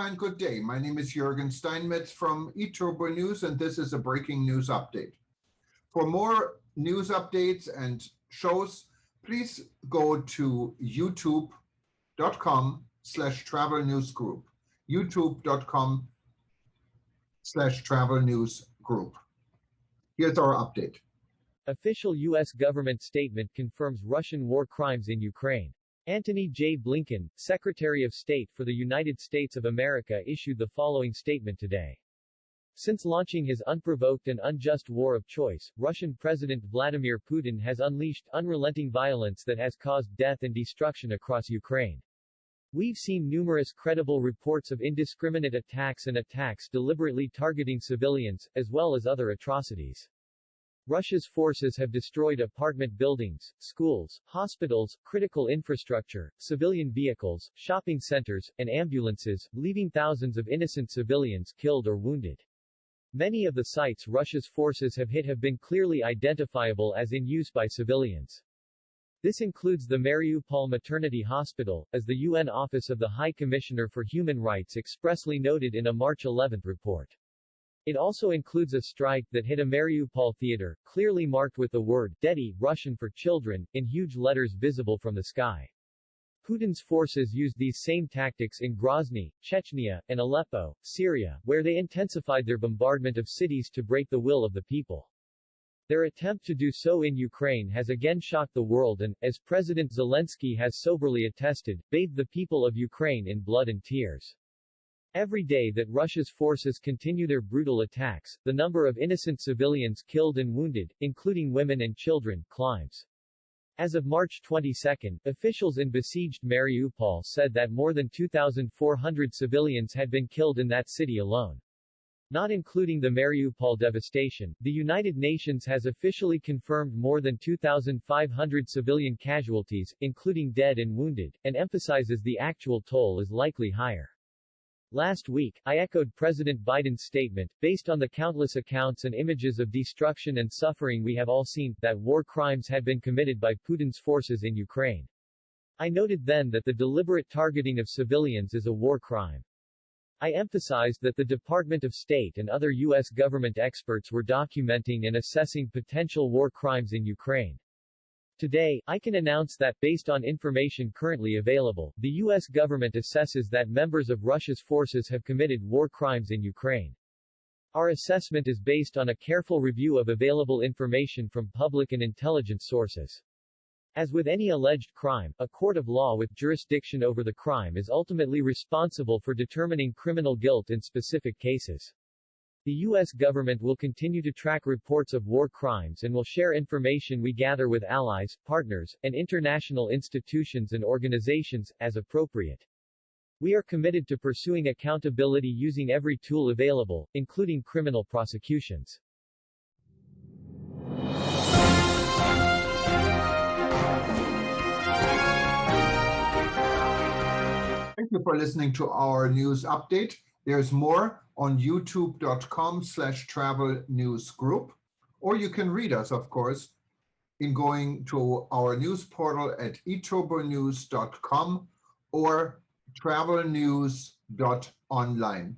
and good day. My name is Jürgen Steinmetz from eTurboNews, and this is a breaking news update. For more news updates and shows, please go to youtube.com/travel news group. youtube.com/travel news group. Here's our update. Official U.S. government statement confirms Russian war crimes in Ukraine. Antony J. Blinken, Secretary of State for the United States of America, issued the following statement today. Since launching his unprovoked and unjust war of choice, Russian President Vladimir Putin has unleashed unrelenting violence that has caused death and destruction across Ukraine. We've seen numerous credible reports of indiscriminate attacks and attacks deliberately targeting civilians, as well as other atrocities. Russia's forces have destroyed apartment buildings, schools, hospitals, critical infrastructure, civilian vehicles, shopping centers, and ambulances, leaving thousands of innocent civilians killed or wounded. Many of the sites Russia's forces have hit have been clearly identifiable as in use by civilians. This includes the Mariupol Maternity Hospital, as the UN Office of the High Commissioner for Human Rights expressly noted in a March 11 report. It also includes a strike that hit a Mariupol theater, clearly marked with the word, Dedi, Russian for children, in huge letters visible from the sky. Putin's forces used these same tactics in Grozny, Chechnya, and Aleppo, Syria, where they intensified their bombardment of cities to break the will of the people. Their attempt to do so in Ukraine has again shocked the world and, as President Zelensky has soberly attested, bathed the people of Ukraine in blood and tears. Every day that Russia's forces continue their brutal attacks, the number of innocent civilians killed and wounded, including women and children, climbs. As of March 22, officials in besieged Mariupol said that more than 2,400 civilians had been killed in that city alone. Not including the Mariupol devastation, the United Nations has officially confirmed more than 2,500 civilian casualties, including dead and wounded, and emphasizes the actual toll is likely higher. Last week, I echoed President Biden's statement, based on the countless accounts and images of destruction and suffering we have all seen, that war crimes had been committed by Putin's forces in Ukraine. I noted then that the deliberate targeting of civilians is a war crime. I emphasized that the Department of State and other U.S. government experts were documenting and assessing potential war crimes in Ukraine. Today, I can announce that, based on information currently available, the U.S. government assesses that members of Russia's forces have committed war crimes in Ukraine. Our assessment is based on a careful review of available information from public and intelligence sources. As with any alleged crime, a court of law with jurisdiction over the crime is ultimately responsible for determining criminal guilt in specific cases. The U.S. government will continue to track reports of war crimes and will share information we gather with allies, partners, and international institutions and organizations, as appropriate. We are committed to pursuing accountability using every tool available, including criminal prosecutions. Thank you for listening to our news update. There's more on youtube.com/travel news group, or you can read us, of course, in going to our news portal at eTurboNews.com or travelnews.online.